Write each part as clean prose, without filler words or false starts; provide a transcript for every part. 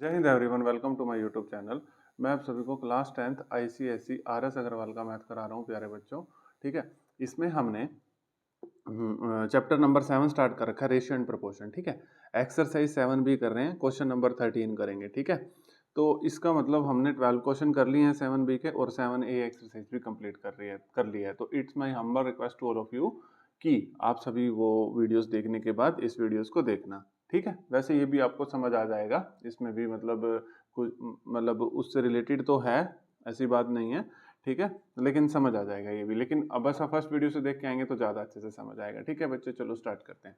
जय Hind everyone, welcome to my YouTube channel. मैं आप सभी को class 10th ICSE RS Agarwal का मैथ करा रहा हूँ प्यारे बच्चों। ठीक है, इसमें हमने चैप्टर नंबर 7 स्टार्ट कर रखा है, रेशियो एंड प्रोपोर्शन। ठीक है, एक्सरसाइज 7 भी कर रहे हैं, क्वेश्चन नंबर 13 करेंगे। ठीक है, तो इसका मतलब हमने 12 क्वेश्चन कर लिए हैं 7B के, और 7A एक्सरसाइज भी कंप्लीट कर लिया है। तो it's my humble request to all of you कि आप सभी वो वीडियोस देखने के बाद इस वीडियोस को देखना। ठीक है, वैसे ये भी आपको समझ आ जाएगा, इसमें भी मतलब कुछ मतलब उससे रिलेटेड तो है, ऐसी बात नहीं है। ठीक है, लेकिन समझ आ जाएगा ये भी। लेकिन अब बस फर्स्ट वीडियो से देख के आएंगे तो ज़्यादा अच्छे से समझ आएगा। ठीक है बच्चे, चलो स्टार्ट करते हैं।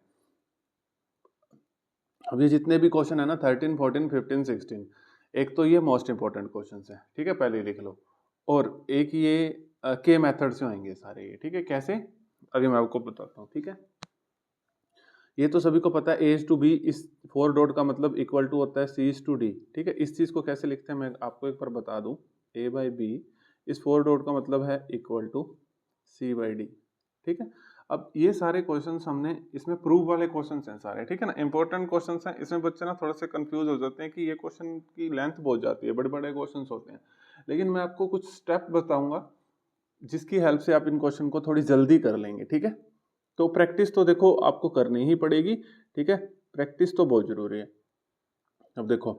अब ये जितने भी क्वेश्चन है ना, 13, 14, 15, 16, एक तो ये मोस्ट इंपॉर्टेंट क्वेश्चन है। ठीक है, पहले लिख लो। और एक ये के मेथड से आएंगे सारे ये। ठीक है, कैसे अभी मैं आपको बताता हूँ। ठीक है, ये तो सभी को पता है, ए इज टू बी, इस 4 डॉट का मतलब इक्वल टू होता है सी इज टू डी। ठीक है, इस चीज को कैसे लिखते हैं मैं आपको एक बार बता दूं। ए बाई बी, इस 4 डॉट का मतलब है equal to C by D. ठीक है, अब ये सारे क्वेश्चंस हमने इसमें प्रूव वाले क्वेश्चंस हैं सारे। ठीक है ना, इंपॉर्टेंट क्वेश्चंस हैं। इसमें बच्चे ना थोड़ा सा कंफ्यूज हो जाते हैं कि ये क्वेश्चन की लेंथ बहुत जाती है, बड़े बड़े क्वेश्चन होते हैं। लेकिन मैं आपको कुछ स्टेप बताऊंगा जिसकी हेल्प से आप इन क्वेश्चन को थोड़ी जल्दी कर लेंगे। ठीक है, तो प्रैक्टिस तो देखो आपको करनी ही पड़ेगी। ठीक है, प्रैक्टिस तो बहुत जरूरी है। अब देखो,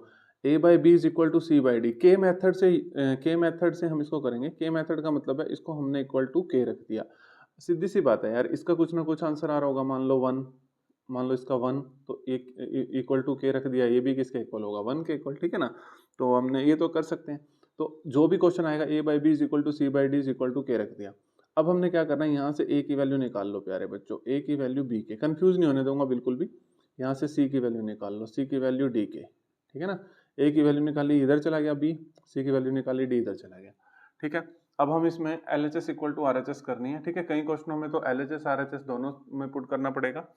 a by B is equal to C by D, के मेथड से हम इसको करेंगे। के मेथड का मतलब है इसको हमने इक्वल टू के रख दिया। सीधी सी बात है यार, इसका कुछ ना कुछ आंसर आ रहा होगा। मान लो 1, मान लो इसका 1, तो एक इक्वल टू के रख दिया। ये भी किसके इक्वल होगा? 1 के इक्वल। ठीक है ना, तो हमने ये तो कर सकते हैं। तो जो भी क्वेश्चन आएगा, A by B is equal to C by D is equal to K रख दिया। अब हमने क्या करना है, यहाँ से ए की वैल्यू निकाल लो प्यारे बच्चों। ए की वैल्यू बी के, कंफ्यूज नहीं होने दूंगा बिल्कुल भी। यहाँ से सी की वैल्यू निकाल लो, सी की वैल्यू डी के। ठीक है ना, ए की वैल्यू निकाली, इधर चला गया बी, सी की वैल्यू निकाली, डी इधर चला गया। ठीक है, अब हम इसमें L H S equal to R H S करनी है। ठीक है, कई क्वेश्चनों में तो L H S R H S दोनों में पुट करना पड़ेगा,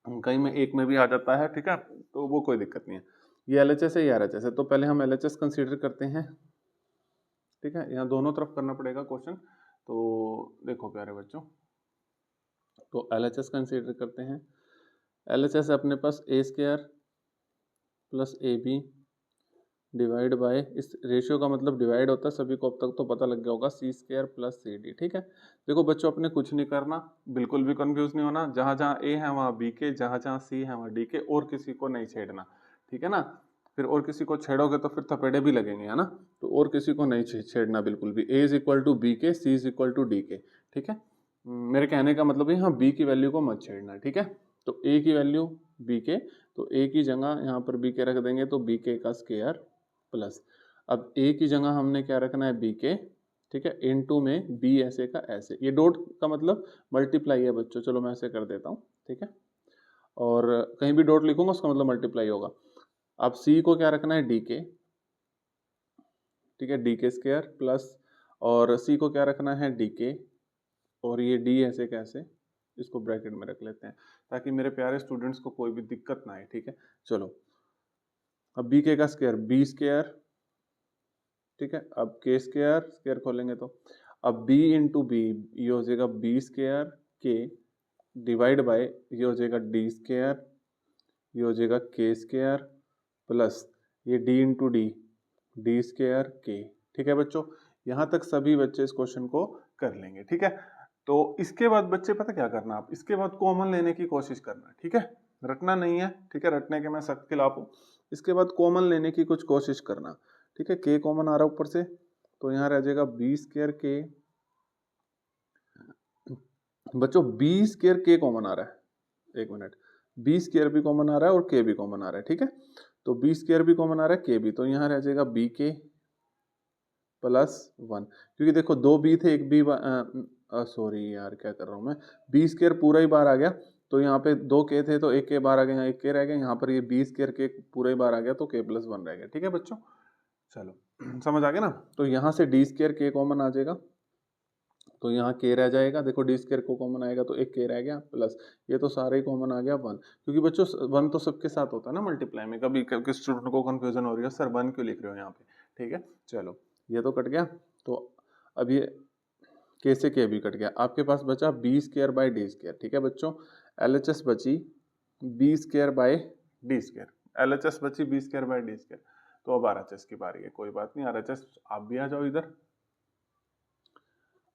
कई में एक में भी आ जाता है। ठीक है, तो वो कोई दिक्कत नहीं है। ये एल एच एस है, ये आर एच एस है, तो पहले हम एल एच एस कंसिडर करते हैं। ठीक है, यहाँ दोनों तरफ करना पड़ेगा क्वेश्चन। तो देखो प्यारे बच्चों, तो एल एच एस कंसिडर करते हैं। एल एच एस अपने पास A square plus A B divide by, इस रेशियो का मतलब डिवाइड होता है, सभी को अब तक तो पता लग गया होगा, सी स्क्वायर प्लस सी डी। ठीक है, देखो बच्चों, अपने कुछ नहीं करना, बिल्कुल भी कंफ्यूज नहीं होना। जहां जहां ए है वहां बी के, जहां जहां सी है वहां डी के, और किसी को नहीं छेड़ना। ठीक है ना, फिर और किसी को छेड़ोगे तो फिर थपेड़े भी लगेंगे, है ना। तो और किसी को नहीं छेड़ना बिल्कुल भी। ए इज इक्वल टू बी के, सी is equal to D K. ठीक है, मेरे कहने का मतलब है यहाँ बी की वैल्यू को मत छेड़ना। ठीक है, तो ए की वैल्यू बी के, तो ए की जगह यहाँ पर बी के रख देंगे, तो बी के का स्क्वायर प्लस, अब ए की जगह हमने क्या रखना है, बी के। ठीक है, इनटू में बी ऐसे का ऐसे, ये डॉट का मतलब मल्टीप्लाई है बच्चों। चलो मैं ऐसे कर देता हूँ। ठीक है, और कहीं भी डॉट लिखूंगा उसका मतलब मल्टीप्लाई होगा। अब सी को क्या रखना है, डी के। ठीक है, डी के स्क्वायर प्लस, और सी को क्या रखना है, डी के, और ये डी ऐसे कैसे, इसको ब्रैकेट में रख लेते हैं ताकि मेरे प्यारे स्टूडेंट्स को कोई भी दिक्कत ना आए। ठीक है, चलो, अब बी के का स्क्वायर बी स्क्वायर। ठीक है, अब के स्क्वायर, स्क्वायर खोलेंगे तो अब बी इंटू बी, ये हो जाएगा बी स्क्वायर के डिवाइड बाय, ये हो जाएगा डी स्क्वायर, ये हो जाएगा के स्क्वायर प्लस ये D into D, D square के। ठीक है बच्चों, यहाँ तक सभी बच्चे इस क्वेश्चन को कर लेंगे। ठीक है, तो इसके बाद बच्चे पता क्या करना, आप इसके बाद कॉमन लेने की कोशिश करना। ठीक है, रटना नहीं है। ठीक है, रटने के मैं सख्त खिलाफ हूँ। इसके बाद कॉमन लेने की कुछ कोशिश करना। ठीक है, के कॉमन आ रहा है ऊपर से, तो यहाँ रह जाएगा बी स्क्वायर के। बच्चों बी स्क्वायर के कॉमन आ रहा है, एक मिनट, बी स्क्वायर भी कॉमन आ रहा है और के भी कॉमन आ रहा है। ठीक है, तो बी स्क्वायर भी कॉमन आ रहा है, के भी, तो यहाँ रह जाएगा बी के प्लस 1, क्योंकि देखो दो बी थे, एक बी, सॉरी यार क्या कर रहा हूँ मैं, बी स्क्वायर पूरा ही बार आ गया, तो यहाँ पे दो के थे तो एक के बार आ गया, यहाँ एक के रह गया, यहाँ पर ये बी स्क्वायर के पूरा ही बार आ गया तो के प्लस 1 रह गया। ठीक है बच्चों, चलो समझ आ गया ना। तो यहाँ से डी स्क्वायर के कॉमन आ जाएगा, तो यहाँ के रह जाएगा। देखो डी स्क्वायर को कॉमन आएगा तो एक के रह गया प्लस, ये तो सारे ही कॉमन आ गया 1, क्योंकि बच्चों 1 तो सबके साथ होता है ना मल्टीप्लाई में। कभी किस स्टूडेंट को कंफ्यूजन हो रही है, सर 1 क्यों लिख रहे हो यहाँ पे। ठीक है, चलो ये तो कट गया। तो अब ये के से के भी कट गया, आपके पास बचा B square by D square. ठीक है बच्चों, एल एच एस बची B square by D square, L H S बची B square by D square. तो अब RHS की बारी है, कोई बात नहीं, RHS आप भी आ जाओ इधर।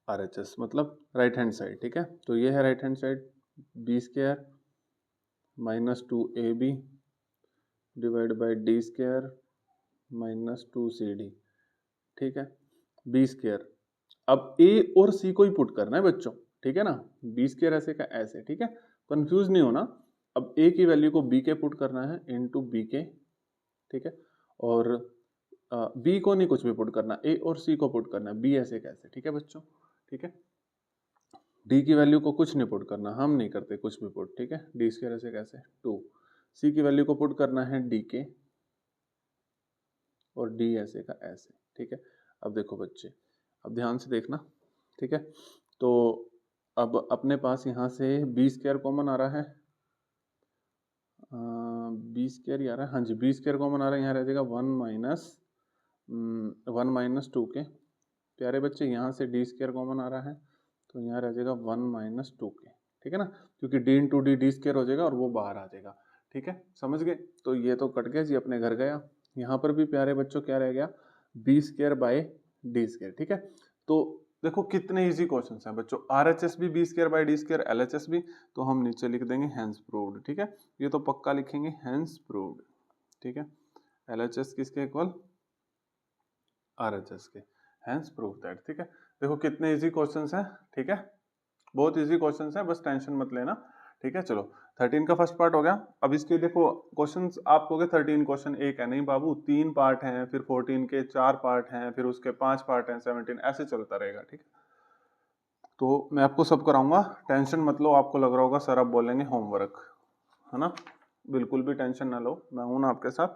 RHS मतलब राइट हैंड साइड, ठीक है, तो ये है right hand side, B square minus 2ab divide by D square minus 2cd, ठीक है, बी स्क्वायर। अब ए और सी को ही पुट करना है बच्चों, ठीक है ना, बी स्क्वायर ऐसे का ऐसे, ठीक है, कंफ्यूज नहीं होना। अब ए की वैल्यू को बी के पुट करना है इनटू बी के, ठीक है, और बी को नहीं कुछ भी पुट करना, ए और सी को पुट करना है, बी ऐसे कैसे, ठीक है बच्चों, ठीक है। डी की वैल्यू को कुछ नहीं पुट करना, हम नहीं करते कुछ भी पुट, ठीक है, डी स्क्वायर ऐसे कैसे 2, सी की वैल्यू को पुट करना है डी के और डी ऐसे का ऐसे, ठीक है। अब देखो बच्चे, अब ध्यान से देखना, ठीक है, तो अब अपने पास यहाँ से बी स्क्वायर कॉमन आ रहा है, बी स्क्वायर ही आ रहा है, हाँ जी, बी स्क्वायर कॉमन आ रहा है, यहाँ रह जाएगा 1 - 2 के, प्यारे बच्चे, यहाँ से डी स्क्वायर कॉमन आ रहा है, तो यहाँ रह जाएगा 1 - 2 के, ठीक है ना, क्योंकि D into D D square हो जाएगा और वो बाहर आ जाएगा, ठीक है, समझ गए, तो ये तो कट गया जी, अपने घर गया। यहाँ पर भी प्यारे बच्चों क्या रह गया, B square by D square, ठीक है। तो देखो कितने इजी क्वेश्चंस हैं बच्चों, RHS भी B square by D square, LHS भी, तो हम नीचे लिख देंगे हैंस प्रूव्ड, ठीक है, ये तो पक्का लिखेंगे हैंस प्रूव्ड, ठीक है, LHS किसके इक्वल, RHS के, हैंस प्रूव दैट, ठीक है। देखो कितने इजी क्वेश्चंस हैं, ठीक है, बहुत इजी क्वेश्चंस हैं, बस टेंशन मत लेना, ठीक है। चलो 13 का फर्स्ट पार्ट हो गया। अब इसके देखो क्वेश्चंस आप कहोगे 13 क्वेश्चन एक है, नहीं बाबू 3 पार्ट हैं, फिर 14 के 4 पार्ट हैं, फिर उसके 5 पार्ट हैं, 17 ऐसे चलता रहेगा, ठीक है। तो मैं आपको सब कराऊंगा, टेंशन मत लो। आपको लग रहा होगा सर आप बोलेंगे होमवर्क, है ना, बिल्कुल भी टेंशन ना लो, मैं हूं ना आपके साथ।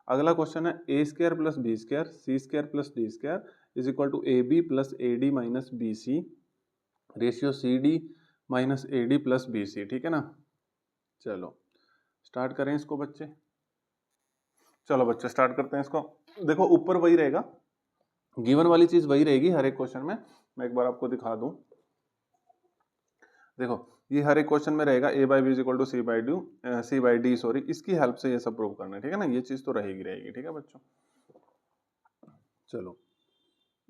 अगला क्वेश्चन है A square plus B square C square plus D square is equal to A B plus A D minus B C ratio C D minus A D plus B C, ठीक है ना। चलो start करें इसको बच्चे, चलो बच्चे start करते हैं इसको। देखो ऊपर वही रहेगा, गिवन वाली चीज वही रहेगी हर एक क्वेश्चन में, मैं एक बार आपको दिखा दूं। देखो ये हर एक क्वेश्चन में रहेगा a by B is equal to C by D, sorry, इसकी हेल्प से ये सब प्रूव करना है, ठीक है ना, ये चीज तो रहेगी, ठीक है बच्चों। चलो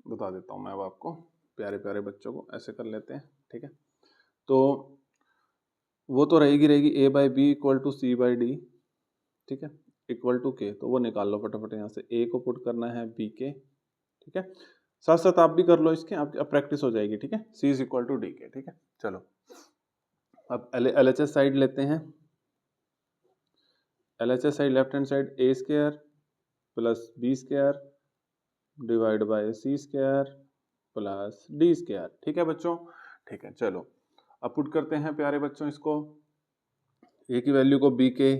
बता देता हूँ मैं अब आपको, प्यारे प्यारे बच्चों को ऐसे कर लेते हैं, ठीक है। तो वो तो रहेगी a by B equal to C by D, ठीक है, इक्वल टू के, तो वो निकाल लो फटाफट, यहाँ से a को पुट करना है b के, ठीक है, साथ साथ आप भी कर लो इसके, आप प्रैक्टिस हो जाएगी, ठीक है, c is equal to D K, ठीक है। चलो अब LHS साइड लेते हैं, LHS side left hand side a square plus B square divide by C square plus D square, ठीक है बच्चों, ठीक है। चलो अब पुट करते हैं प्यारे बच्चों इसको, a की वैल्यू को b के,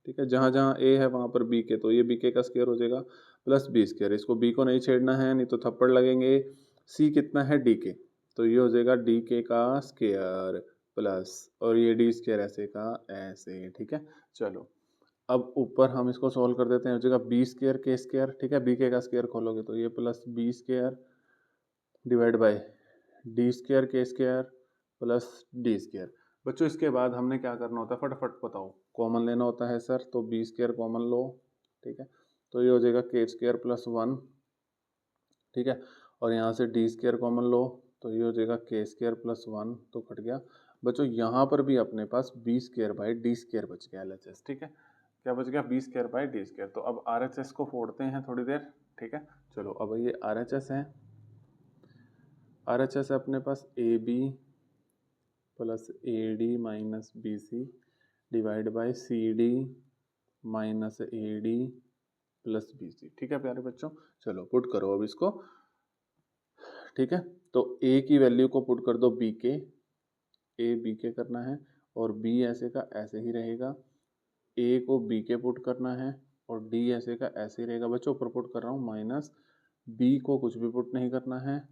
ठीक है, जहाँ जहाँ a है वहाँ पर b के, तो ये b के का स्क्वायर हो जाएगा प्लस b स्क्वायर, इसको b को नहीं छेड़ना है, नहीं तो थप्पड़ लगेंगे। c कितना है d के, तो ये हो जाएगा d के का स्क्वायर प्लस, और ये डी स्क्वायर ऐसे का ऐसे, ठीक है। चलो अब ऊपर हम इसको सॉल्व कर देते हैं, हो जाएगा बी स्क्वायर के स्क्वायर, ठीक है, बी के का स्क्वायर खोलोगे तो ये plus B square divide by D square K square plus D square. बच्चों इसके बाद हमने क्या करना होता है, फटाफट बताओ, कॉमन लेना होता है सर, तो बी स्क्वायर कॉमन लो, ठीक है, तो ये हो जाएगा के स्क्वायर प्लस 1, ठीक है, और यहाँ से डी स्क्वायर कॉमन लो, तो ये हो जाएगा के स्क्वायर प्लस 1, तो कट गया बच्चों। यहाँ पर भी अपने पास B square by D square बच गया LHS, ठीक है, क्या बच गया, B square by D square. तो अब RHS को फोड़ते हैं थोड़ी देर, ठीक है। चलो अब ये RHS है, RHS है अपने पास A B plus A D minus B C divide by C D minus A D plus B C, ठीक है प्यारे बच्चों। चलो पुट करो अब इसको, ठीक है, तो a की वैल्यू को पुट कर दो b के, a b के करना है, और b ऐसे का ऐसे ही रहेगा, a को b के पुट करना है, और d ऐसे का ऐसे ही रहेगा बच्चों, ऊपर पुट कर रहा हूँ, माइनस b को कुछ भी पुट नहीं करना है,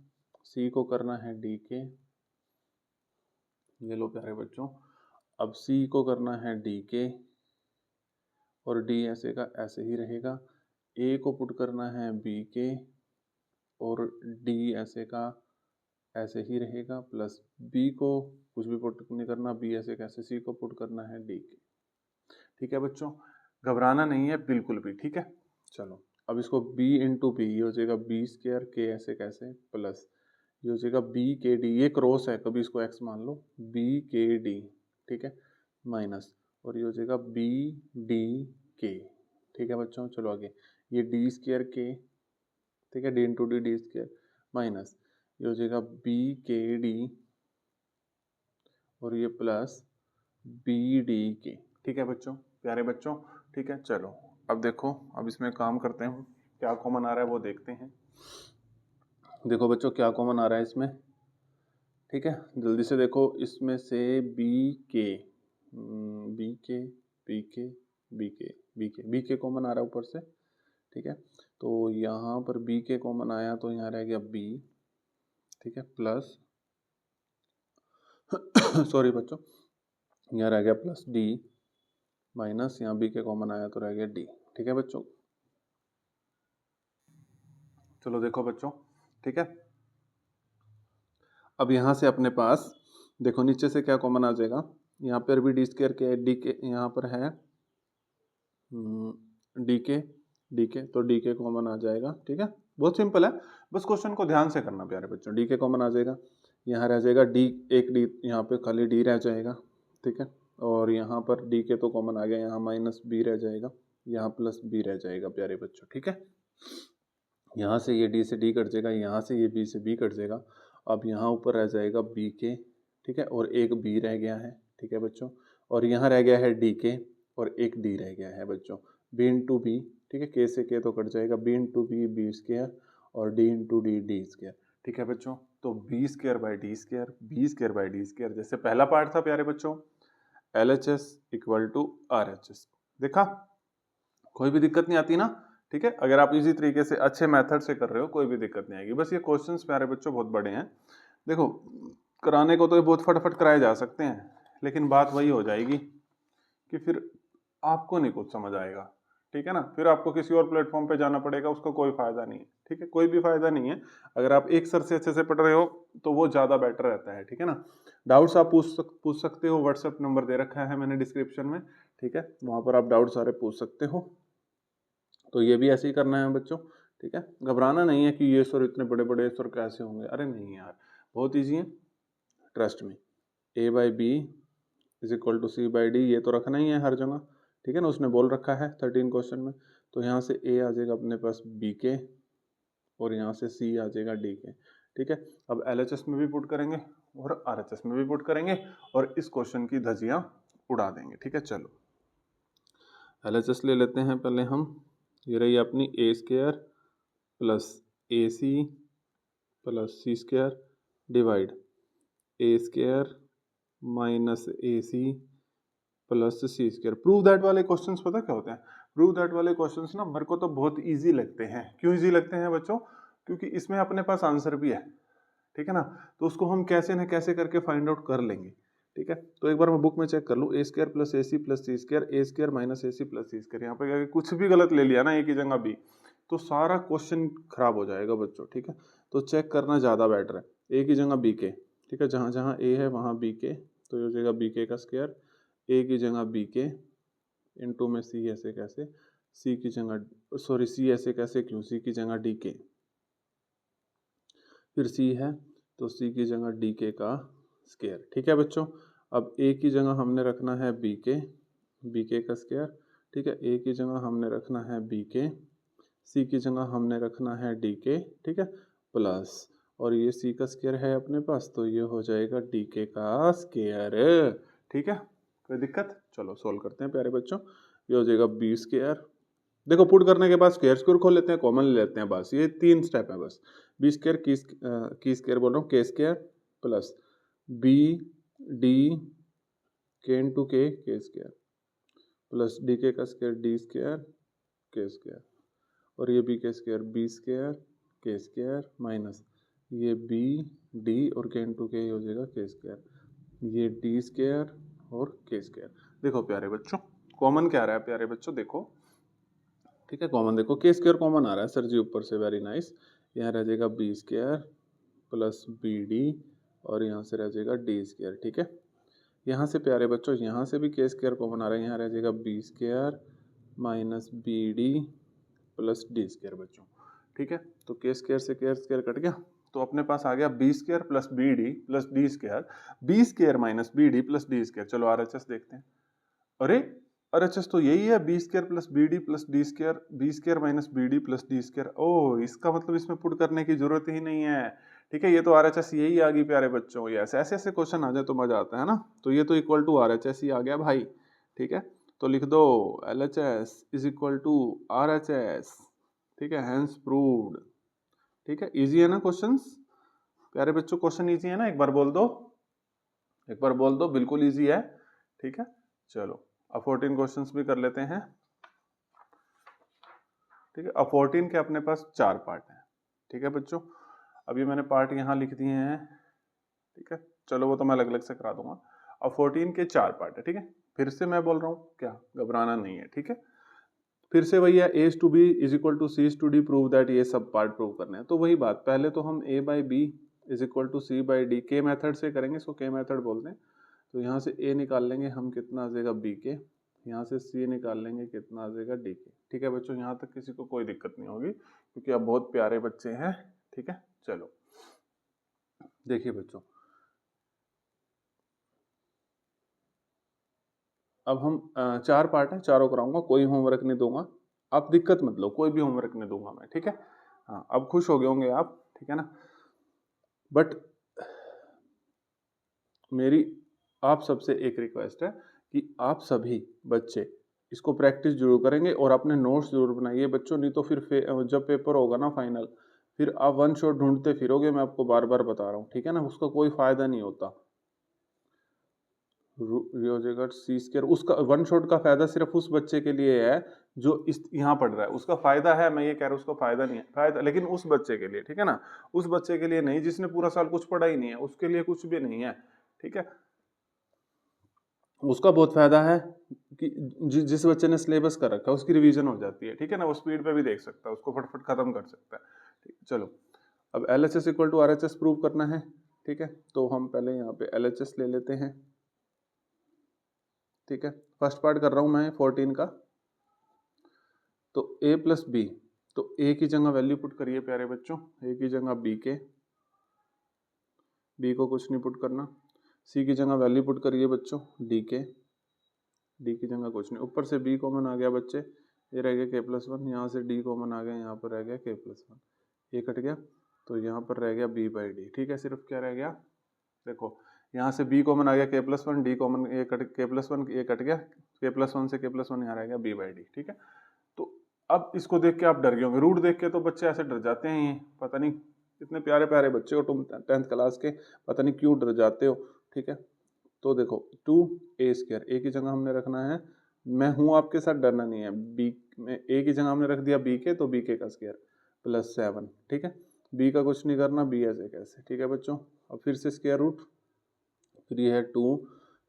c को करना है d के, ये लो प्यारे बच्चों, अब c को करना है d के, और d ऐसे का ऐसे ही रहेगा, a को पुट करना है b के, और d ऐसे का ऐसे ही रहेगा, प्लस b को कुछ भी पुट नहीं करना, b ऐसे कैसे, c को पुट करना है d के, ठीक है बच्चों, घबराना नहीं है बिल्कुल भी, ठीक है। चलो अब इसको बी इंटू बी, ये हो जाएगा बी स्क्वायर के ऐसे कैसे प्लस ये हो जाएगा बी के डी, ये क्रॉस है कभी इसको एक्स मान लो, बी के डी, ठीक है, माइनस और ये हो जाएगा बी डी के, ठीक है बच्चों। चलो आगे, ये डी स्क्वायर के, ठीक है, D into D, D square minus ये हो जाएगा बी के डी और ये प्लस बी डी के, ठीक है बच्चों, प्यारे बच्चों, ठीक है। चलो अब देखो, अब इसमें काम करते हैं, क्या कॉमन आ रहा है वो देखते हैं। देखो बच्चों क्या कॉमन आ रहा है इसमें, ठीक है, जल्दी से देखो, इसमें से बी के कॉमन आ रहा है ऊपर से, ठीक है, तो यहाँ पर बी के कॉमन आया तो यहाँ रह गया बी, ठीक है, प्लस सॉरी बच्चों, यहाँ रह गया प्लस डी माइनस यहाँ बी के कॉमन आया तो रह गया डी, ठीक है बच्चों। चलो देखो बच्चों, ठीक है, अब यहाँ से अपने पास देखो नीचे से क्या कॉमन आ जाएगा, यहाँ पर भी डी स्क्वायर के डी के यहाँ पर है डी के तो डी के कॉमन आ जाएगा, ठीक है, बहुत सिंपल है, बस क्वेश्चन को ध्यान से करना प्यारे बच्चों। डी के कॉमन आ जाएगा, यहाँ रह जाएगा डी, एक डी यहाँ पे खाली डी रह जाएगा, ठीक है, और यहाँ पर डी के तो कॉमन आ गया, यहाँ माइनस बी रह जाएगा, यहाँ प्लस बी रह जाएगा प्यारे बच्चों, ठीक है। यहाँ से ये डी से डी कट जाएगा, यहाँ से ये बी से बी कट जाएगा, अब यहाँ ऊपर रह जाएगा बी के, ठीक है, और एक बी रह गया है, ठीक है बच्चों, और यहाँ रह गया है डी के और एक डी रह गया है बच्चों, बी इंटू बी, ठीक है, के से के तो कट जाएगा, B into B B square और D into D D square, ठीक है बच्चों। तो B square by D square, B square by D square, जैसे पहला पार्ट था प्यारे बच्चों, L H S equal to R H S, देखा, कोई भी दिक्कत नहीं आती ना, ठीक है, अगर आप इजी तरीके से अच्छे मेथड से कर रहे हो कोई भी दिक्कत नहीं आएगी। बस ये क्वेश्चंस प्यारे बच्चों बहुत बड़े हैं, देखो कराने को तो ये बहुत फटाफट कराए जा सकते हैं, लेकिन बात वही हो जाएगी कि फिर आपको नहीं कुछ समझ आएगा, ठीक है ना, फिर आपको किसी और प्लेटफॉर्म पे जाना पड़ेगा, उसका कोई फायदा नहीं है, ठीक है, कोई भी फायदा नहीं है। अगर आप एक सर से अच्छे से पढ़ रहे हो तो वो ज़्यादा बेटर रहता है, ठीक है ना। डाउट्स आप पूछ सकते हो, व्हाट्सएप नंबर दे रखा है मैंने डिस्क्रिप्शन में, ठीक है, वहाँ पर आप डाउट सारे पूछ सकते हो। तो ये भी ऐसे ही करना है बच्चों, ठीक है, घबराना नहीं है कि ये सर इतने बड़े बड़े सर कैसे होंगे, अरे नहीं यार, बहुत ईजी है, ट्रस्ट में। A by B is equal to C by D, ये तो रखना ही है हर जगह, ठीक है ना, उसने बोल रखा है 13 क्वेश्चन में। तो यहाँ से ए आ जाएगा अपने पास बी के और यहाँ से सी आ जाएगा डी के, ठीक है। अब एल एच एस में भी पुट करेंगे और आर एच एस में भी पुट करेंगे और इस क्वेश्चन की धज्जियाँ उड़ा देंगे, ठीक है। चलो एल एच एस ले लेते हैं पहले हम, ये रही अपनी A square plus A C plus C square divide A square minus A C plus C square. Prove that वाले क्वेश्चंस पता क्या होते हैं, प्रूव दैट वाले क्वेश्चंस ना मेरे को तो बहुत इजी लगते हैं। क्यों इजी लगते हैं बच्चों, क्योंकि इसमें अपने पास आंसर भी है, ठीक है ना, तो उसको हम कैसे न कैसे करके फाइंड आउट कर लेंगे, ठीक है। तो एक बार मैं बुक में चेक कर लूँ, ए square plus A C plus C square, A square minus A C plus C square, यहाँ पे कुछ भी गलत ले लिया ना ए की जगह बी तो सारा क्वेश्चन खराब हो जाएगा बच्चों, ठीक है। तो चेक करना ज़्यादा बेटर है, ए की जगह बी के, ठीक है, जहाँ जहाँ ए है वहाँ बी के, तो ये हो जाएगा बी के का स्क्वायर, ए की जगह बी के इंटू में सी ऐसे कैसे, सी की जगह सॉरी सी ऐसे कैसे क्यों, सी की जगह डी के, फिर सी है तो सी की जगह डी के का स्क्वायर, ठीक है बच्चों। अब ए की जगह हमने रखना है बी के का स्क्वायर, ठीक है, ए की जगह हमने रखना है बी के, सी की जगह हमने रखना है डी के, ठीक है, प्लस और ये सी का स्क्वायर है अपने पास तो ये हो जाएगा डी के का स्क्वायर, ठीक है, कोई दिक्कत। चलो सोल्व करते हैं प्यारे बच्चों, ये हो जाएगा बी स्क्वायर, देखो पुट करने के बाद स्क्वायर स्क्वायर खोल लेते हैं, कॉमन ले लेते हैं, बस ये 3 स्टेप है बस। बी स्क्वायर की स्क्वायर बोल रहा हूँ, के स्क्वायर प्लस बी डी के इंटू के स्क्वायर प्लस डी के का square D square K square और ये बी के स्क्वायर के स्क्वायर माइनस ये बी डी और के इंटू के हो जाएगा के स्क्वायर, ये डी स्क्वायर और के स्क्वायर। देखो प्यारे बच्चों कॉमन क्या आ रहा है प्यारे बच्चों, देखो ठीक है, कॉमन देखो के स्क्वायर कॉमन आ रहा है सर जी ऊपर से, वेरी नाइस। यहाँ रह जाएगा B square plus B D और यहाँ से रह जाएगा डी स्क्वायर, ठीक है। यहाँ से प्यारे बच्चों यहाँ से भी के स्क्वायर कॉमन आ रहा है, यहाँ रह जाएगा B square minus B D plus D square बच्चों, ठीक है। तो के स्क्वायर से के स्क्वायर कट गया, तो अपने पास आ गया B square plus B D plus D square, B square minus B D plus D square. चलो आरएचएस देखते हैं। अरे आरएचएस तो यही है, B square plus B D plus D square, B square minus B D plus D square. ओ, इसका मतलब इसमें पुट करने की जरूरत ही नहीं है, ठीक है। ये तो आरएचएस यही आ गई प्यारे बच्चों। ये ऐसे ऐसे क्वेश्चन आ जाए तो मजा आता है ना। तो ये तो इक्वल टू आरएचएस ही आ गया भाई, ठीक है। तो लिख दो LHS is equal to RHS, ठीक है, हेंस प्रूव्ड, ठीक है। इजी है ना क्वेश्चंस प्यारे बच्चों, क्वेश्चन इजी है ना, एक बार बोल दो, एक बार बोल दो, बिल्कुल इजी है, ठीक है। चलो अब 14 क्वेश्चंस भी कर लेते हैं, ठीक है। अब 14 के अपने पास 4 पार्ट हैं, ठीक है बच्चों। अब ये मैंने पार्ट यहाँ लिख दिए हैं, ठीक है। चलो वो तो मैं अलग अलग से करा दूंगा। अब 14 के 4 पार्ट है, ठीक है। फिर से मैं बोल रहा हूँ, क्या घबराना नहीं है, ठीक है। फिर से वही है, A to B is equal to C to D prove that, ये सब पार्ट प्रूव करने हैं। तो वही बात, पहले तो हम A by B is equal to C by D के मेथड से करेंगे, इसको के मेथड बोलते हैं। तो यहाँ से ए निकाल लेंगे हम, कितना आ जाएगा बी के, यहाँ से सी निकाल लेंगे, कितना आ जाएगा डी के, ठीक है बच्चों। यहाँ तक किसी को कोई दिक्कत नहीं होगी क्योंकि आप बहुत प्यारे बच्चे हैं, ठीक है। चलो देखिए बच्चों, अब हम 4 पार्ट है, चारों कराऊंगा, कोई होमवर्क नहीं दूंगा, आप दिक्कत मत लो, कोई भी होमवर्क नहीं दूंगा मैं, ठीक है। हाँ अब खुश हो गए होंगे आप, ठीक है ना। बट मेरी आप सबसे एक रिक्वेस्ट है कि आप सभी बच्चे इसको प्रैक्टिस जरूर करेंगे और अपने नोट्स जरूर बनाइए बच्चों, नहीं तो फिर जब पेपर होगा ना फाइनल, फिर आप वन शॉट ढूंढते फिरोगे, मैं आपको बार बार बता रहा हूँ, ठीक है ना। उसका कोई फायदा नहीं होता। ये हो जाएगा सी स्क्वायर, उसका वन शॉट का फायदा सिर्फ उस बच्चे के लिए है जो इस यहाँ पढ़ रहा है, उसका फायदा है, मैं ये कह रहा हूँ उसका फायदा नहीं है, फायदा लेकिन उस बच्चे के लिए, ठीक है ना। उस बच्चे के लिए नहीं जिसने पूरा साल कुछ पढ़ा ही नहीं है, उसके लिए कुछ भी नहीं है, ठीक है। उसका बहुत फायदा है कि जिस बच्चे ने सिलेबस कर रखा है उसकी रिवीजन हो जाती है, ठीक है ना। वो स्पीड पे भी देख सकता है, उसको फटफट खत्म कर सकता है, ठीक। चलो अब LHS equal to RHS prove करना है, ठीक है। तो हम पहले यहाँ पे LHS ले लेते हैं, ठीक है। फर्स्ट पार्ट कर रहा हूँ मैं 14 का। तो a प्लस बी, तो a की जगह वैल्यू पुट करिए प्यारे बच्चों, a की जगह b के, b को कुछ नहीं पुट करना। c की जगह वैल्यू पुट करिए बच्चों d के, d की जगह कुछ नहीं। ऊपर से b कॉमन आ गया बच्चे, ये रह गया k प्लस 1, यहाँ से d कॉमन आ गया, यहाँ पर रह गया k प्लस 1, ये कट गया, तो यहाँ पर रह गया b बाई डी, ठीक है। सिर्फ क्या रह गया, देखो यहाँ से b कॉमन आ गया k प्लस 1, डी कॉमन, ये कट k प्लस 1, ये कट गया, k प्लस 1 से k प्लस 1 यहाँ रह गया b बाई डी, ठीक है। तो अब इसको देख के आप डर गए होंगे, रूट देख के तो बच्चे ऐसे डर जाते हैं, पता नहीं इतने प्यारे प्यारे बच्चे हो तुम 10th क्लास के, पता नहीं क्यों डर जाते हो, ठीक है। तो देखो 2a स्क्वायर, a की जगह हमने रखना है, मैं हूँ आपके साथ, डरना नहीं है, b में a की जगह हमने रख दिया b के, तो b के का स्क्वायर प्लस 7, ठीक है। b का कुछ नहीं करना, b ऐसे कैसे, ठीक है बच्चों। अब फिर से स्क्वायर रूट, फिर ये है 2,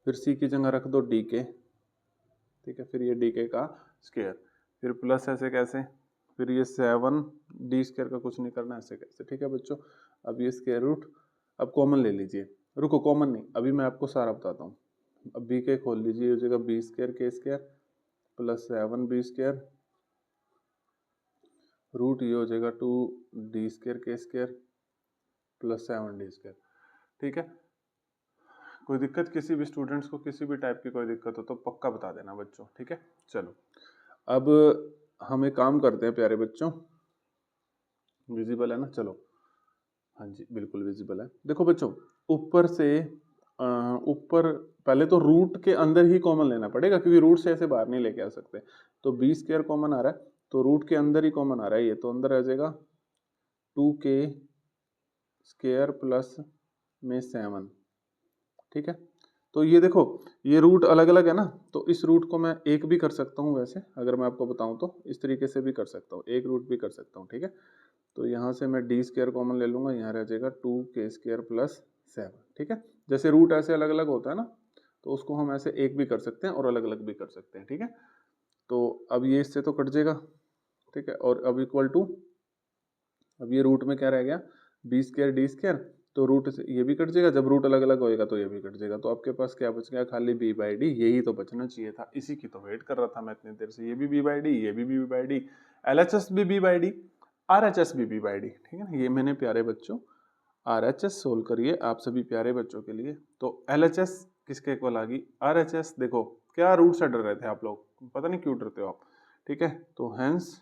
फिर c की जगह रख दो d के, ठीक है, फिर ये d के का स्क्वायर, फिर प्लस ऐसे कैसे, फिर ये 7 डी स्क्वायर का कुछ नहीं करना, ऐसे कैसे, ठीक है बच्चों। अब ये स्क्वायर रूट, अब कॉमन ले लीजिए, रुको कॉमन नहीं, अभी मैं आपको सारा बताता हूँ। अब बी के खोल लीजिए, हो जाएगा B square K square plus 7 B square, root ये हो जाएगा 2 D square K square plus 7 D square, ठीक है। कोई दिक्कत किसी भी स्टूडेंट्स को, किसी भी टाइप की कोई दिक्कत हो तो पक्का बता देना बच्चों, ठीक है। चलो अब हम एक काम करते हैं प्यारे बच्चों, विजिबल है ना, चलो हाँ जी बिल्कुल विजिबल है। देखो बच्चों ऊपर से ऊपर पहले तो रूट के अंदर ही कॉमन लेना पड़ेगा क्योंकि रूट से ऐसे बाहर नहीं लेके आ सकते। तो बी स्क्वायर कॉमन आ रहा है, तो रूट के अंदर ही कॉमन आ रहा है, ये तो अंदर आ जाएगा 2k स्क्वायर प्लस में 7, ठीक है। तो ये देखो ये रूट अलग अलग है ना, तो इस रूट को मैं एक भी कर सकता हूँ, वैसे अगर मैं आपको बताऊँ तो इस तरीके से भी कर सकता हूँ, एक रूट भी कर सकता हूँ, ठीक है। तो यहाँ से मैं डी स्क्वायर कॉमन ले लूँगा, यहाँ रह जाएगा 2k स्क्वायर प्लस 7, ठीक है। जैसे रूट ऐसे अलग अलग होता है ना, तो उसको हम ऐसे एक भी कर सकते हैं और अलग अलग भी कर सकते हैं, ठीक है। तो अब ये इससे तो कट जाएगा, ठीक है। और अब इक्वल टू, अब ये रूट में क्या रह गया, बी स्क्वायर डी स्क्वायर, तो रूट से ये भी कट जाएगा, जब रूट अलग अलग होएगा तो ये भी कट जाएगा, तो आपके पास क्या बच गया, खाली बी बाई डी। यही तो बचना चाहिए था, इसी की तो वेट कर रहा था मैं इतनी देर से, ये भी बी बाई डी, ये भी बी बाई डी, LHS भी B बाई डी, RHS भी B बाई डी, ठीक है ना। ये मैंने प्यारे बच्चों RHS सोल्व करिए आप सभी प्यारे बच्चों के लिए। तो LHS किसके इक्वल आ गई, RHS। देखो क्या रूट से डर रहे थे आप लोग, पता नहीं क्यों डरते हो आप, ठीक है। तो हेंस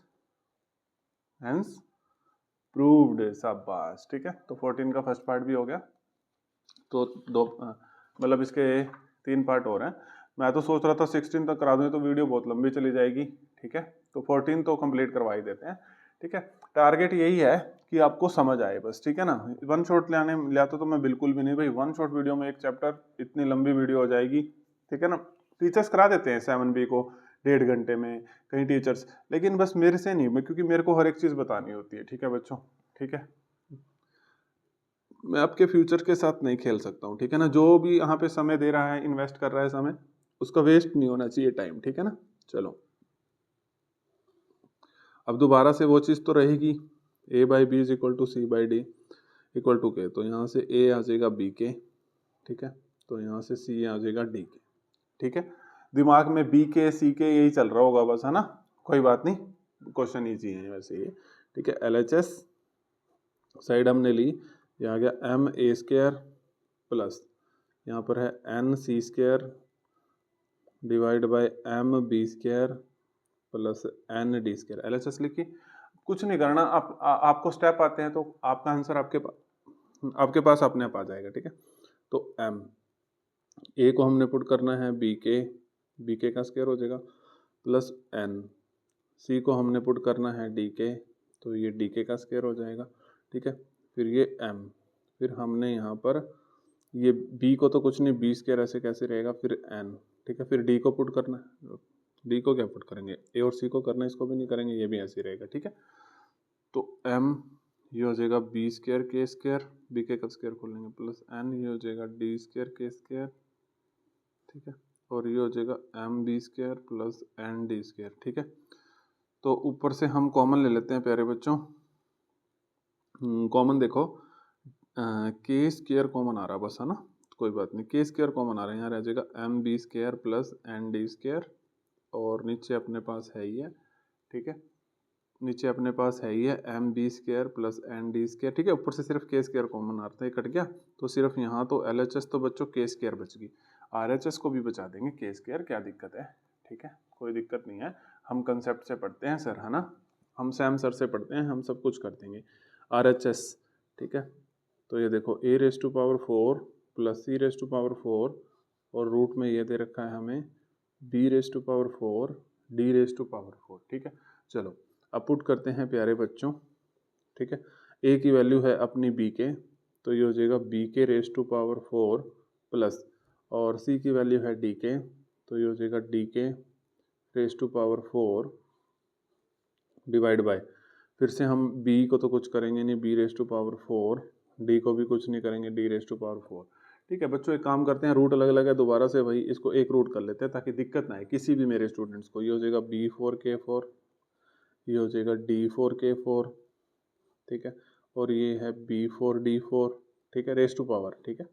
प्रूव्ड, शाबाश, ठीक है। तो 14 का फर्स्ट पार्ट भी हो गया। तो दो मतलब इसके 3 पार्ट और हैं। मैं तो सोच रहा था 16 तक करा दूं, तो वीडियो बहुत लंबी चली जाएगी, ठीक है। तो 14 तो कंप्लीट करवा ही देते हैं, ठीक है। टारगेट यही है कि आपको समझ आए बस, ठीक है ना। वन शॉट लाता तो मैं बिल्कुल भी नहीं भाई, वन शॉट वीडियो में एक चैप्टर, इतनी लंबी वीडियो हो जाएगी, ठीक है ना। टीचर्स करा देते हैं 7B को 1.5 घंटे में, कई टीचर्स, लेकिन बस मेरे से नहीं, क्योंकि मेरे को हर एक चीज़ बतानी होती है, ठीक है बच्चों, ठीक है। मैं आपके फ्यूचर के साथ नहीं खेल सकता हूँ, ठीक है ना। जो भी यहाँ पे समय दे रहा है, इन्वेस्ट कर रहा है समय, उसका वेस्ट नहीं होना चाहिए टाइम, ठीक है ना। चलो अब दोबारा से वो चीज़ तो रहेगी, A by B is equal to C by D equal to K. तो यहाँ से A आ जाएगा B के, ठीक है। तो यहाँ से C आ जाएगा D के, ठीक है। दिमाग में B के C के यही चल रहा होगा बस, है ना। कोई बात नहीं, क्वेश्चन ईजी है वैसे ये, ठीक है। LHS साइड हमने ली, ये आ गया MA स्क्वायर प्लस यहाँ पर है NC square divide bye MB square plus ND square. LHS लिखिए, कुछ नहीं करना, आपको स्टेप आते हैं तो आपका आंसर आपके पास अपने आप आ जाएगा, ठीक है। तो M A को हमने पुट करना है B के का स्क्वायर हो जाएगा प्लस N, C को हमने पुट करना है D के, तो ये D के का स्क्वायर हो जाएगा, ठीक है। फिर ये M, फिर हमने यहाँ पर ये B को तो कुछ नहीं, B स्क्वायर ऐसे कैसे रहेगा, फिर N, ठीक है। फिर D को पुट करना है, D को क्या पुट करेंगे, A और C को करना है, इसको भी नहीं करेंगे, ये भी ऐसे ही रहेगा, ठीक है। तो M ये हो जाएगा B square K square, B के का स्क्वायर खोल लेंगे, प्लस N ये हो जाएगा D स्क्वायर के स्क्वायर, ठीक है। और ये हो जाएगा MB square plus ND square, ठीक है। तो ऊपर से हम कॉमन ले लेते हैं प्यारे बच्चों, कॉमन देखो के स्क्वायर कॉमन आ रहा बस, है ना। कोई बात नहीं, के स्क्वायर कॉमन आ रहा है, यहाँ रह जाएगा MB square plus ND square, और नीचे अपने पास है ही है, ठीक है। नीचे अपने पास है ही है MB square plus ND square, ठीक है। ऊपर से सिर्फ के स्क्वायर कॉमन आ रहा है, कट गया। तो सिर्फ यहाँ तो LHS तो बच्चों के स्क्वायर बच गई, RHS को भी बचा देंगे के स्क्वायर, क्या दिक्कत है, ठीक है। कोई दिक्कत नहीं है, हम कंसेप्ट से पढ़ते हैं सर, है ना। हम सैम सर से पढ़ते हैं, हम सब कुछ कर देंगे। RHS, ठीक है। तो ये देखो A raise to power 4 plus C raise to power 4, और रूट में ये दे रखा है हमें B raise to power 4 D raise to power 4, ठीक है। चलो अब पुट करते हैं प्यारे बच्चों, ठीक है। A की वैल्यू है अपनी B के, तो ये हो जाएगा B K raise to power 4 plus, और C की वैल्यू है D के, तो ये हो जाएगा D K raise to power 4 divide by, फिर से हम B को तो कुछ करेंगे नहीं, B raise to power 4, D को भी कुछ नहीं करेंगे, D रेस टू पावर 4, ठीक है। बच्चों एक काम करते हैं, रूट अलग अलग है, दोबारा से भाई इसको एक रूट कर लेते हैं ताकि दिक्कत ना आए किसी भी मेरे स्टूडेंट्स को। ये हो जाएगा B4K4, ये हो जाएगा D4K4, ठीक है। और ये है B4D4, ठीक है, रेस टू पावर, ठीक है।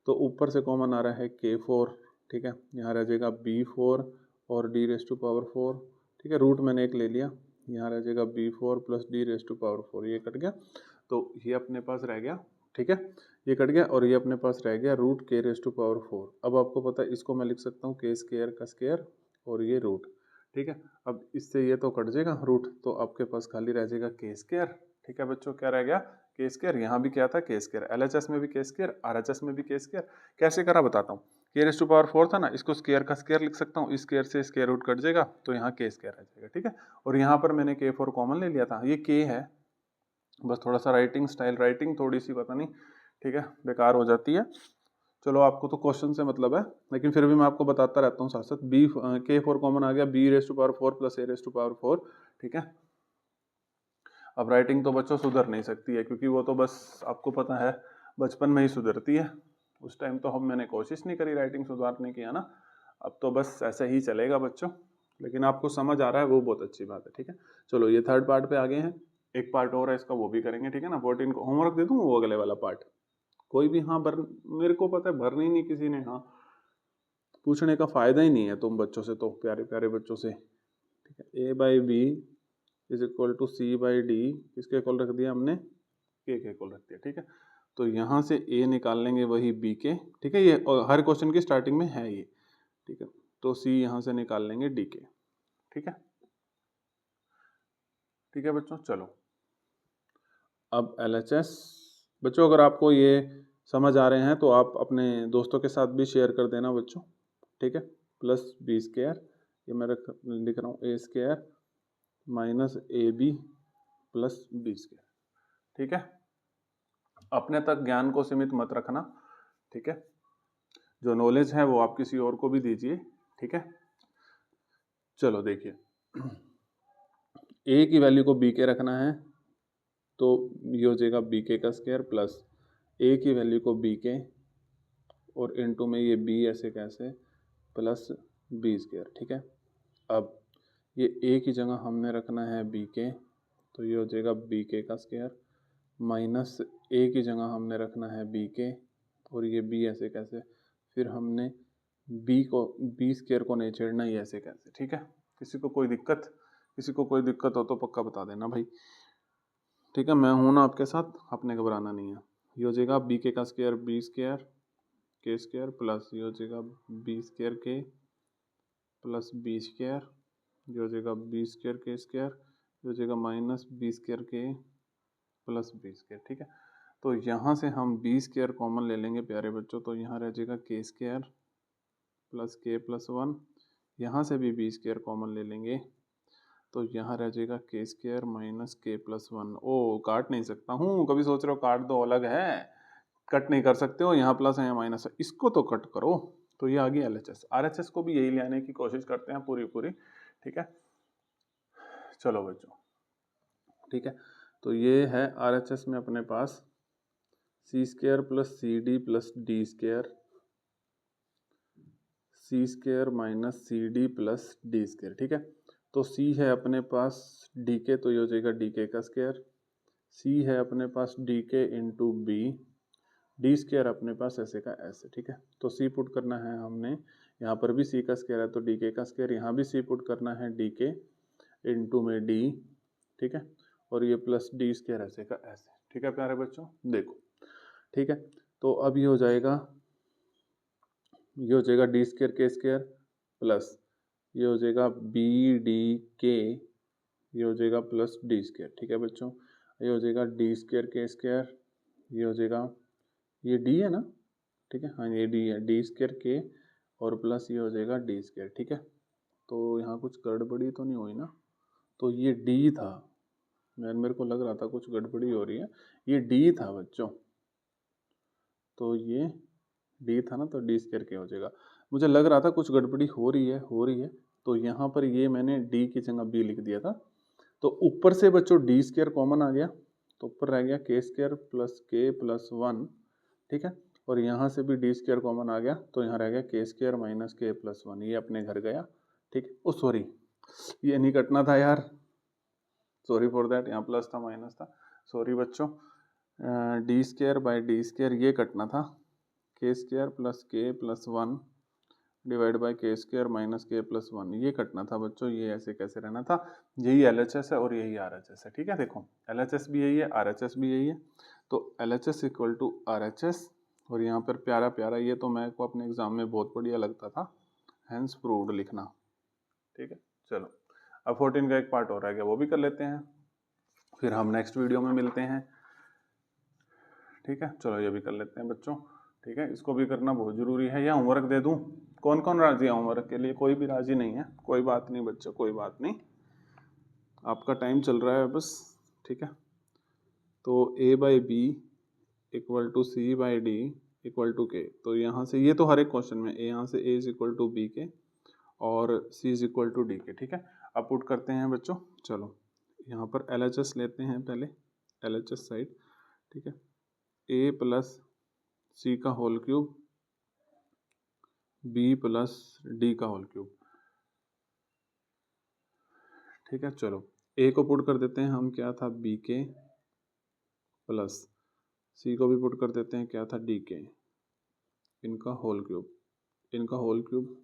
तो ऊपर से कॉमन आ रहा है K4, ठीक है। यहाँ रह जाएगा B4 और D रेस टू पावर 4, ठीक है। रूट मैंने एक ले लिया, यहाँ रह जाएगा B4 plus D raise to power 4, ये कट गया। तो ये अपने पास रह गया, ठीक है, ये कट गया, और ये अपने पास रह गया root K raise to power 4। अब आपको पता है इसको मैं लिख सकता हूँ K स्क्वायर का स्क्वायर और ये रूट, ठीक है। अब इससे ये तो कट जाएगा रूट, तो आपके पास खाली रह जाएगा K स्क्वायर, ठीक है बच्चों। क्या रह गया, K स्क्वायर। यहाँ भी क्या था, K स्क्वायर। LHS में भी K स्क्वायर, RHS में भी K स्क्वायर। कैसे करा बताता हूँ, K रेस टू पावर 4 था ना, इसको स्क्वायर का स्क्वायर लिख सकता हूँ, इस स्क्वायर से स्क्वायर रूट कट जाएगा, तो यहाँ K स्क्वायर आ जाएगा, ठीक है। और यहाँ पर मैंने K4 कॉमन ले लिया था, ये K है, बस थोड़ा सा राइटिंग स्टाइल, राइटिंग थोड़ी सी पता नहीं, ठीक है, बेकार हो जाती है। चलो आपको तो क्वेश्चन से मतलब है, लेकिन फिर भी मैं आपको बताता रहता हूँ साथ साथ। K4 कॉमन आ गया, B रेस टू पावर 4 प्लस A रेस टू पावर 4, ठीक है। अब राइटिंग तो बच्चों सुधर नहीं सकती है, क्योंकि वो तो बस आपको पता है बचपन में ही सुधरती है, उस टाइम तो मैंने कोशिश नहीं करी राइटिंग सुधारने की, है ना। अब तो बस ऐसे ही चलेगा बच्चों, लेकिन आपको समझ आ रहा है वो बहुत अच्छी बात है, ठीक है। चलो ये थर्ड पार्ट पे आ गए हैं, एक पार्ट और है इसका, वो भी करेंगे, ठीक है ना। 14 को होमवर्क दे दूँ वो अगले वाला पार्ट, कोई भी, हाँ भर, मेरे को पता है भरनी ही नहीं किसी ने, हाँ पूछने का फायदा ही नहीं है तुम बच्चों से, तो प्यारे प्यारे बच्चों से, ठीक है। A by B is equal to C by D, किसके इक्वल रख दिया हमने, के इक्वल रख दिया। ठीक है, तो यहाँ से ए निकाल लेंगे वही बी के। ठीक है, ये हर क्वेश्चन की स्टार्टिंग में है ये। ठीक है, तो सी यहाँ से निकाल लेंगे डी के। ठीक है, ठीक है बच्चों। चलो अब LHS बच्चों, अगर आपको ये समझ आ रहे हैं तो आप अपने दोस्तों के साथ भी शेयर कर देना बच्चों। ठीक है, प्लस बी स्क्वायर, ये मैं लिख रहा हूँ A square minus A B plus B square. ठीक है, अपने तक ज्ञान को सीमित मत रखना। ठीक है, जो नॉलेज है वो आप किसी और को भी दीजिए। ठीक है, चलो देखिए, ए की वैल्यू को बी के रखना है, तो ये हो जाएगा बी के का स्क्वायर प्लस ए की वैल्यू को बी के और इनटू में ये बी ऐसे कैसे प्लस बी स्क्वायर। ठीक है, अब ये ए की जगह हमने रखना है बी के, तो ये हो जाएगा बी के का स्क्वायर माइनस ए की जगह हमने रखना है बी के और ये बी ऐसे कैसे, फिर हमने बी स्क्वायर को नहीं छेड़ना, ये ऐसे कैसे। ठीक है, किसी को कोई दिक्कत हो तो पक्का बता देना भाई। ठीक है, मैं हूं ना आपके साथ, आपने घबराना नहीं है। ये हो जाएगा बी के का square B square K square plus ये हो जाएगा बी स्क्वायर के प्लस बी स्क्वायर, ये हो जाएगा बी स्क्वायर के स्क्वायर, ये हो जाएगा माइनस बी स्क्वायर के प्लस बी स्क्वायर। ठीक है, तो यहाँ से हम बी स्क्वायर कॉमन ले लेंगे प्यारे बच्चों, तो यहाँ रह जाएगा के स्क्वायर प्लस के प्लस वन, यहाँ से भी बी स्क्वायर कॉमन ले लेंगे, तो यहाँ रह जाएगा के स्क्वायर माइनस के प्लस वन। ओ काट नहीं सकता हूँ, कभी सोच रहे हो काट दो, अलग है, कट नहीं कर सकते हो, यहाँ प्लस है यहाँ माइनस है, इसको तो कट करो। तो ये आ गई LHS। RHS को भी यही ले आने की कोशिश करते हैं पूरी। ठीक है, चलो बच्चों, ठीक है, तो ये है RHS में अपने पास C square plus C D plus D square, C square minus C D plus D square. ठीक है, तो सी है अपने पास डी के, तो ये हो जाएगा डी के का स्क्वायर, सी है अपने पास डी के इंटू बी, डी स्क्वायर अपने पास ऐसे का ऐसे। ठीक है, तो सी पुट करना है हमने, यहाँ पर भी सी का स्क्वायर है तो डी के का स्क्वायर, यहाँ भी सी पुट करना है डी के इंटू में डी। ठीक है, और ये प्लस डी स्क्वायर ऐसे का ऐसे। ठीक है प्यारे बच्चों, देखो। ठीक है, तो अब ये हो जाएगा D square K square plus ये हो जाएगा बी डी के, ये हो जाएगा प्लस डी स्क्वायर। ठीक है बच्चों, ये हो जाएगा डी स्क्वायर के स्क्वायर, ये हो जाएगा, ये डी है ना, ठीक है, हाँ ये डी है, डी स्क्वायर के और प्लस ये हो जाएगा डी स्क्वायर। ठीक है, तो यहाँ कुछ गड़बड़ी तो नहीं हुई ना, तो ये डी था, मेरे को लग रहा था कुछ गड़बड़ी हो रही है, ये डी था बच्चों, तो ये डी था ना, तो डी स्क्वायर के हो जाएगा। मुझे लग रहा था कुछ गड़बड़ी हो रही है, तो यहाँ पर ये मैंने डी की जगह बी लिख दिया था, तो ऊपर से बच्चों डी स्क्वायर कॉमन आ गया, तो ऊपर रह गया के स्क्वायर प्लस के प्लस वन। ठीक है, और यहाँ से भी डी स्क्वायर कॉमन आ गया, तो यहाँ रह गया के स्क्वायर माइनस के प्लस वन, ये अपने घर गया। ठीक, ओ सॉरी, ये नहीं कटना था यार, सॉरी फॉर दैट, यहाँ प्लस था माइनस था, सॉरी बच्चों, D square by D square ये कटना था, के स्क्वायर प्लस के प्लस वन डिवाइड बाई के स्क्वायर माइनस के प्लस वन, ये कटना था बच्चों, ये ऐसे कैसे रहना था। यही LHS है और यही RHS है। ठीक है, देखो LHS भी यही है, RHS भी यही है, तो LHS इक्वल टू RHS, और यहाँ पर प्यारा प्यारा, ये तो मैं को अपने एग्जाम में बहुत बढ़िया लगता था, हैंस प्रूव्ड लिखना। ठीक है, चलो अब 14 का एक पार्ट और रह गया, वो भी कर लेते हैं, फिर हम नेक्स्ट वीडियो में मिलते हैं। ठीक है, चलो ये भी कर लेते हैं बच्चों। ठीक है, इसको भी करना बहुत ज़रूरी है, या होमवर्क दे दूं? कौन कौन राजी है होमवर्क के लिए? कोई भी राजी नहीं है, कोई बात नहीं बच्चों, कोई बात नहीं, आपका टाइम चल रहा है बस। ठीक है, तो a by B equal to C by D equal to K, तो यहाँ से ये तो हर एक क्वेश्चन में यहाँ से a is equal to B K और c is equal to D K. ठीक है, अब पुट करते हैं बच्चों। चलो यहाँ पर LHS लेते हैं पहले, LHS साइड। ठीक है, a प्लस सी का whole cube B plus D का होल क्यूब। ठीक है, चलो ए को पुट कर देते हैं हम, क्या था बी के, प्लस सी को भी पुट कर देते हैं, क्या था डी के, इनका होल क्यूब,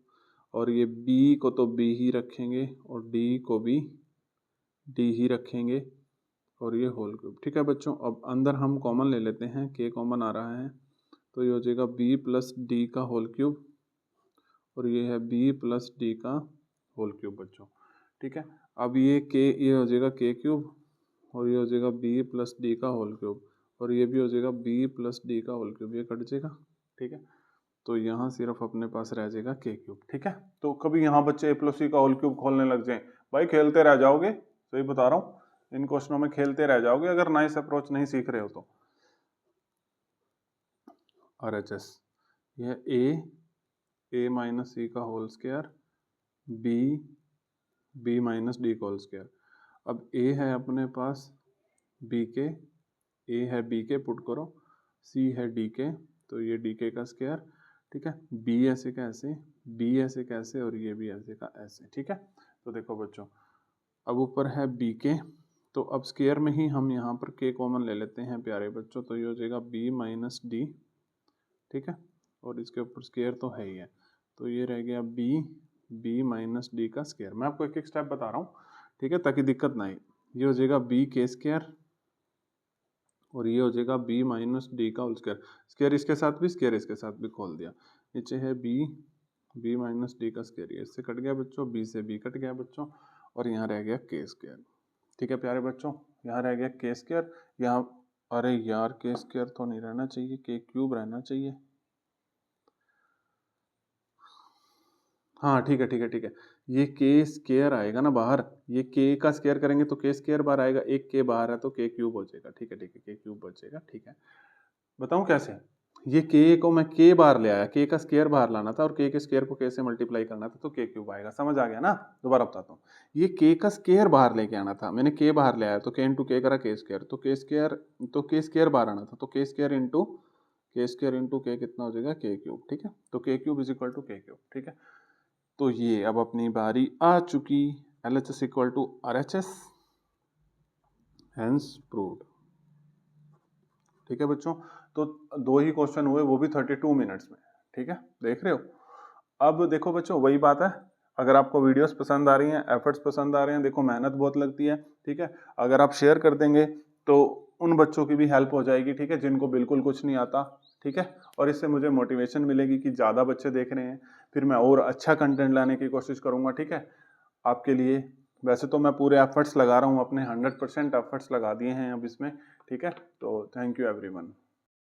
और ये बी को तो बी ही रखेंगे और डी को भी डी ही रखेंगे और ये होल क्यूब। ठीक है बच्चों, अब अंदर हम कॉमन ले लेते हैं, के कॉमन आ रहा है तो ये हो जाएगा बी प्लस डी का होल क्यूब और ये है बी प्लस डी का होल क्यूब बच्चों। ठीक है, अब ये हो जाएगा के क्यूब और ये हो जाएगा बी प्लस डी का होल क्यूब और ये भी हो जाएगा बी प्लस डी का होल क्यूब, ये कट जाएगा। ठीक है, तो यहाँ सिर्फ अपने पास रह जाएगा के क्यूब। ठीक है, तो कभी यहाँ बच्चे ए प्लस सी का होल क्यूब खोलने लग जाए, भाई खेलते रह जाओगे, सही बता रहा हूँ, इन क्वेश्चनों में खेलते रह जाओगे अगर नाइस अप्रोच नहीं सीख रहे हो तो। RHS, यह ए माइनस सी का whole square, B minus D का होल स्क्वायर। अब ए है अपने पास बी के, ए है बी के पुट करो, सी है डी के तो ये डी के का स्क्वायर। ठीक है, बी ऐसे का ऐसे, बी ऐसे का ऐसे और ये भी ऐसे का ऐसे। ठीक है, तो देखो बच्चों, अब ऊपर है बी के, तो अब स्क्वायर में ही हम यहाँ पर के कॉमन ले लेते हैं प्यारे बच्चों, तो ये हो जाएगा बी माइनस डी। ठीक है, और इसके ऊपर स्क्वायर तो है ही है, तो ये रह गया बी माइनस डी का स्क्वायर। मैं आपको एक एक स्टेप बता रहा हूँ, ठीक है, ताकि दिक्कत ना आए। ये हो जाएगा बी के स्क्वायर और ये हो जाएगा बी माइनस डी का होल स्क्वायर। स्क्वायर इसके साथ भी, स्क्वायर इसके साथ भी खोल दिया। नीचे है बी माइनस डी का स्क्वायर, ये इससे कट गया बच्चों, बी से बी कट गया बच्चों और यहाँ रह गया के स्क्वायर। ठीक है प्यारे बच्चों, यहाँ रह गया के स्क्वायर, यहाँ, अरे यार के स्क्वायर तो नहीं रहना चाहिए, के क्यूब रहना चाहिए। हाँ ठीक है ठीक है ठीक है, ये के स्क्वायर आएगा ना बाहर, ये के का स्क्वायर करेंगे तो के स्क्वायर बाहर आएगा, एक के बाहर है तो के क्यूब हो जाएगा। ठीक है ठीक है, के क्यूब बचेगा। ठीक है, बताऊं कैसे? ये के को मैं के बाहर ले आया, के का स्क्वायर बाहर लाना था और के स्क्वायर को के से मल्टीप्लाई करना था तो के क्यूब आएगा। समझ आ गया ना? दोबारा बताता हूँ, ये के का स्क्वायर बाहर लेके आना था, मैंने के बाहर ले आया तो के इंटू के करा के स्क्वायर, तो के स्क्वायर बाहर आना था तो के स्क्वायर इंटू के कितना हो जाएगा, के क्यूब। ठीक है, तो के क्यूब इज इक्वल टू के क्यूब। ठीक है, तो ये अब अपनी बारी आ चुकी, LHS equal to RHS, hence proved. ठीक है बच्चों, तो दो ही क्वेश्चन हुए, वो भी 32 मिनट्स में। ठीक है, देख रहे हो? अब देखो बच्चों, वही बात है, अगर आपको वीडियोस पसंद आ रही हैं, एफर्ट्स पसंद आ रहे हैं, देखो मेहनत बहुत लगती है। ठीक है, अगर आप शेयर कर देंगे तो उन बच्चों की भी हेल्प हो जाएगी, ठीक है, जिनको बिल्कुल कुछ नहीं आता। ठीक है, और इससे मुझे मोटिवेशन मिलेगी कि ज़्यादा बच्चे देख रहे हैं, फिर मैं और अच्छा कंटेंट लाने की कोशिश करूँगा। ठीक है, आपके लिए। वैसे तो मैं पूरे एफर्ट्स लगा रहा हूँ, अपने 100% एफर्ट्स लगा दिए हैं अब इसमें। ठीक है, तो थैंक यू एवरीवन।